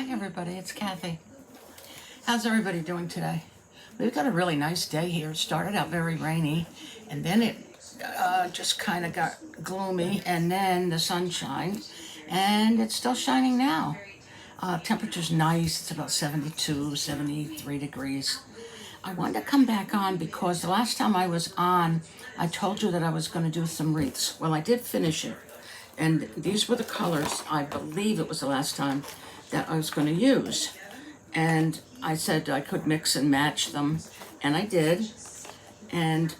Hi everybody, it's Kathy. How's everybody doing today? We've got a really nice day here. It started out very rainy and then it just kind of got gloomy and then the sun shined and it's still shining now. Temperature's nice, it's about 72, 73 degrees. I wanted to come back on because the last time I was on, I told you that I was going to do some wreaths. Well, I did finish it. And these were the colors, I believe it was the last time, that I was going to use. And I said I could mix and match them, and I did. And,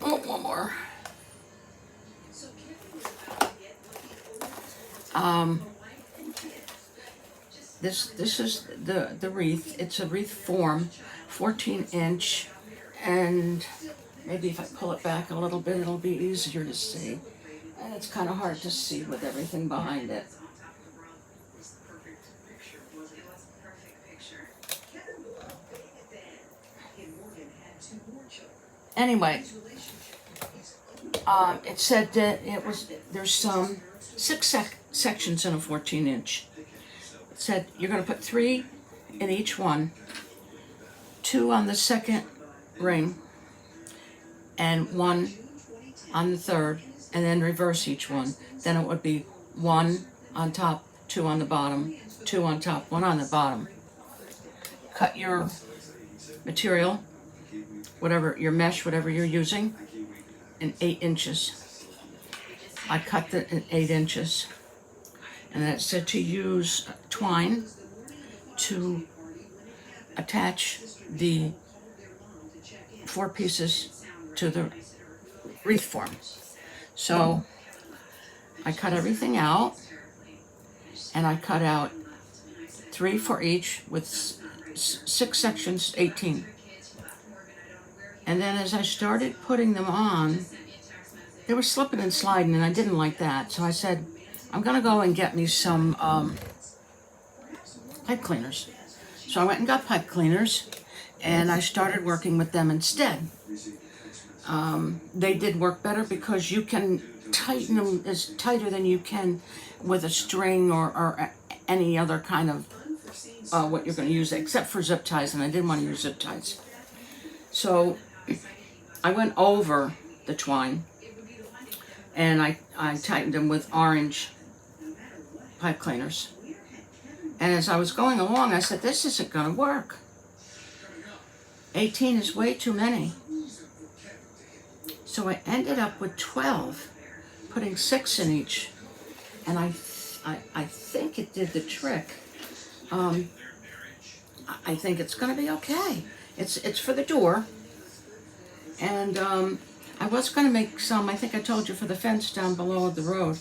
oh, one more. This is the wreath. It's a wreath form, 14-inch, and maybe if I pull it back a little bit, it'll be easier to see. And it's kind of hard to see with everything behind it. Anyway, it said that there's six sections in a 14-inch. It said you're going to put 3 in each one, 2 on the second ring, and 1 on the third, and then reverse each one. Then it would be 1 on top, 2 on the bottom, 2 on top, 1 on the bottom. Cut your material, whatever your mesh, whatever you're using, in 8 inches. I cut it in 8 inches. And then it said to use twine to attach the 4 pieces to the wreath form. So I cut everything out, and I cut out 3 for each with 6 sections, 18. And then as I started putting them on, they were slipping and sliding, and I didn't like that. So I said, I'm gonna go and get me some pipe cleaners. So I went and got pipe cleaners, and I started working with them instead. They did work better because you can tighten them as tighter than you can with a string or any other kind of what you're going to use, except for zip ties, and I didn't want to use zip ties. So I went over the twine, and I tightened them with orange pipe cleaners. And as I was going along, I said, this isn't going to work. 18 is way too many. So I ended up with 12, putting 6 in each, and I think it did the trick. I think it's going to be okay. It's for the door, and I was going to make some. I think I told you, for the fence down below the road.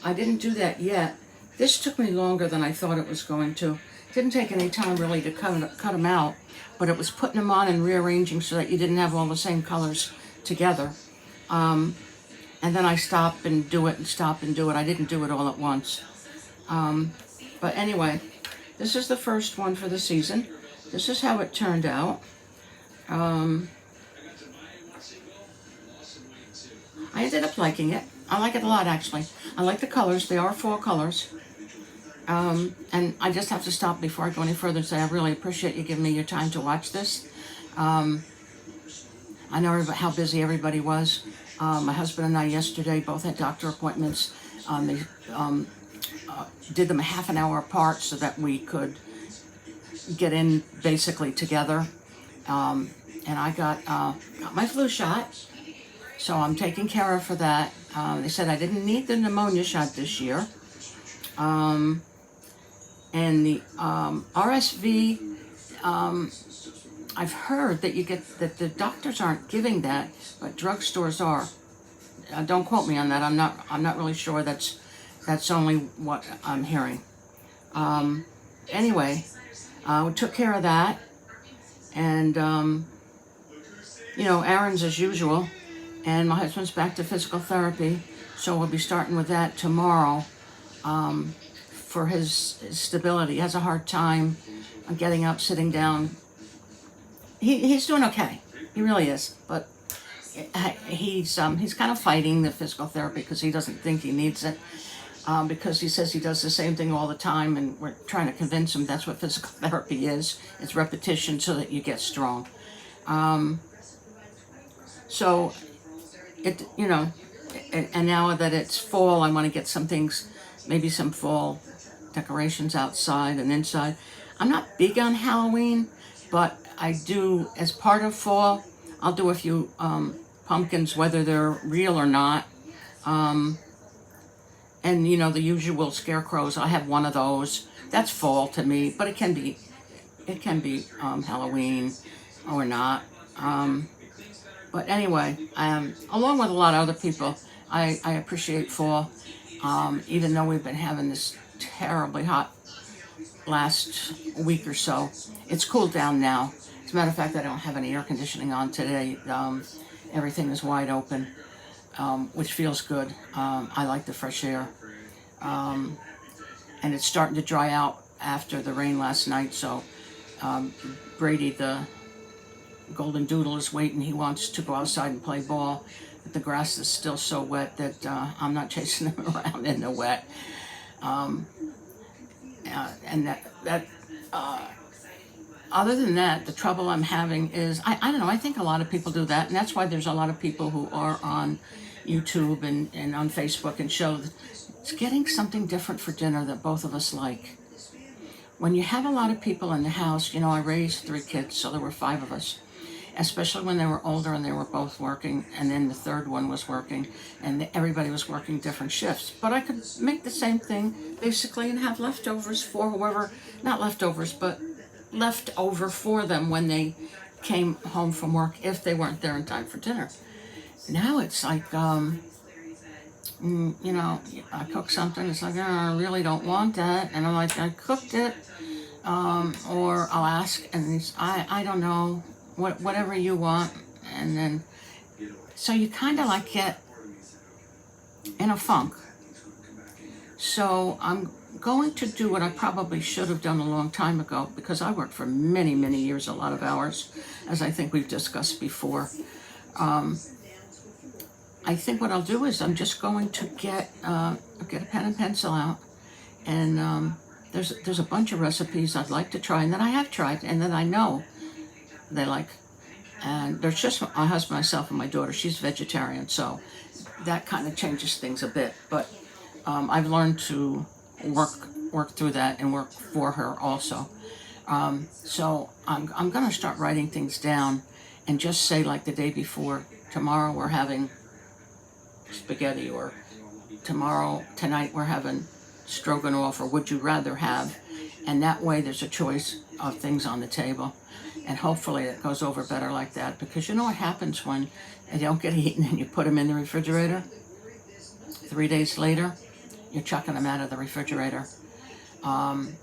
I didn't do that yet. This took me longer than I thought it was going to. It didn't take any time really to cut them out, but it was putting them on and rearranging so that you didn't have all the same colors together. And then I stop and do it and stop and do it. I didn't do it all at once. But anyway, this is the first one for the season. This is how it turned out. I ended up liking it. I like it a lot, actually. I like the colors. They are fall colors. And I just have to stop before I go any further and say I really appreciate you giving me your time to watch this. I know how busy everybody was. My husband and I yesterday both had doctor appointments. They did them a half an hour apart so that we could get in basically together. And I got my flu shot, so I'm taking care of for that. They said I didn't need the pneumonia shot this year. And the RSV, I've heard that that the doctors aren't giving that, but drugstores are. Don't quote me on that. I'm not really sure. That's only what I'm hearing. Anyway, we took care of that, and errands as usual. And my husband's back to physical therapy, so we'll be starting with that tomorrow. For his stability, he has a hard time getting up, sitting down. He's doing okay. He really is, but he's kind of fighting the physical therapy because he doesn't think he needs it. because he says he does the same thing all the time, and we're trying to convince him that's what physical therapy is. It's repetition so that you get strong. So it, and now that it's fall, I want to get some things, maybe some fall decorations outside and inside. I'm not big on Halloween, but I do, as part of fall, I'll do a few pumpkins, whether they're real or not. And the usual scarecrows. I have one of those. That's fall to me, but it can be Halloween or not. But anyway, along with a lot of other people, I appreciate fall. Even though we've been having this terribly hot last week or so, it's cooled down now. As a matter of fact, I don't have any air conditioning on today. Everything is wide open, which feels good. I like the fresh air. And it's starting to dry out after the rain last night, so Brady, the golden doodle, is waiting. He wants to go outside and play ball, but the grass is still so wet that I'm not chasing him around in the wet. And that other than that, the trouble I'm having is, I don't know, I think a lot of people do that, and that's why there's a lot of people who are on YouTube and on Facebook and show it's getting something different for dinner that both of us like. When you have a lot of people in the house, I raised 3 kids, so there were 5 of us, especially when they were older and they were both working, and then the third one was working, and everybody was working different shifts. But I could make the same thing, basically, and have leftovers for whoever, not leftovers, but left over for them when they came home from work, if they weren't there in time for dinner. Now it's like, I cook something, it's like, I really don't want that, and I'm like, I cooked it, or I'll ask, and I don't know, whatever you want, and then, so you kind of like get in a funk. So I'm going to do what I probably should have done a long time ago, because I worked for many, many years, a lot of hours, as I think we've discussed before. I think what I'll do is I'm just going to get a pen and pencil out, and there's a bunch of recipes I'd like to try, and that I have tried, and that I know they like. And there's just my husband, myself, and my daughter. She's vegetarian, so that kind of changes things a bit. But I've learned to work through that and work for her also. So I'm going to start writing things down and just say, like the day before, tomorrow we're having spaghetti, or tonight we're having stroganoff, or would you rather have, and that way there's a choice of things on the table, and hopefully it goes over better like that, because you know what happens when they don't get eaten and you put them in the refrigerator? 3 days later, you're chucking them out of the refrigerator, and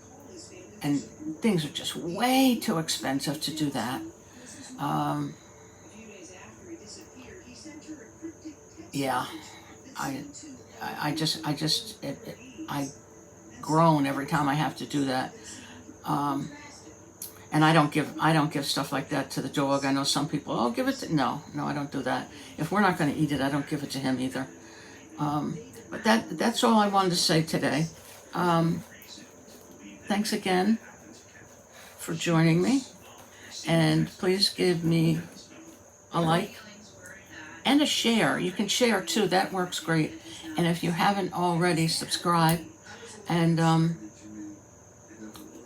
things are just way too expensive to do that. Yeah, I groan every time I have to do that. And I don't give stuff like that to the dog. I know some people, give it to, no, I don't do that. If we're not going to eat it, I don't give it to him either. But that's all I wanted to say today. Thanks again for joining me, and please give me a like and a share. You can share too, that works great. And if you haven't already, subscribe, and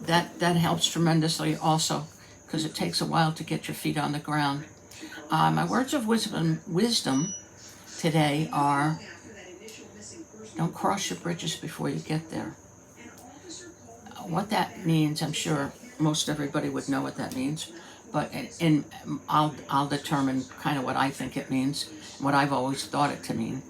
that helps tremendously also, because it takes a while to get your feet on the ground. My words of wisdom today are, don't cross your bridges before you get there. What that means, I'm sure most everybody would know what that means, but I'll determine kind of what I think it means. What I've always thought it to mean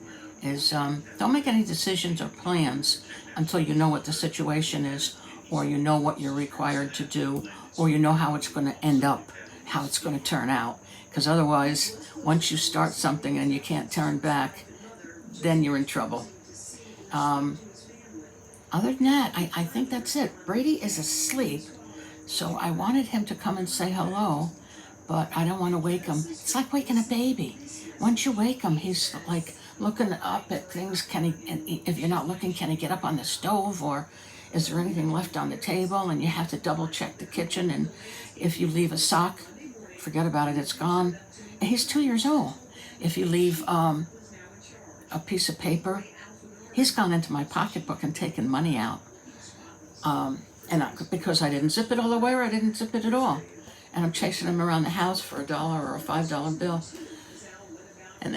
is, don't make any decisions or plans until you know what the situation is, or you know what you're required to do, or you know how it's going to end up, how it's going to turn out. Because otherwise, once you start something and you can't turn back, then you're in trouble. Other than that, I think that's it. Brady is asleep, so I wanted him to come and say hello, but I don't want to wake him. It's like waking a baby. Once you wake him, he's like looking up at things. Can he, and if you're not looking, can he get up on the stove, or is there anything left on the table? And you have to double check the kitchen. And if you leave a sock, forget about it, it's gone. And he's 2 years old. If you leave a piece of paper, he's gone into my pocketbook and taken money out. Because I didn't zip it all the way, or I didn't zip it at all. And I'm chasing him around the house for $1 or a $5 bill. And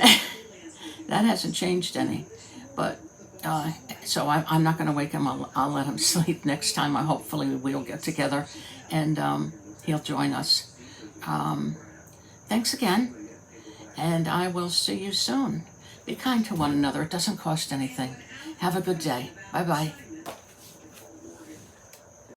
that hasn't changed any. But, so I'm not going to wake him. I'll let him sleep next time. Hopefully we'll get together and he'll join us. Thanks again. And I will see you soon. Be kind to one another. It doesn't cost anything. Have a good day. Bye-bye.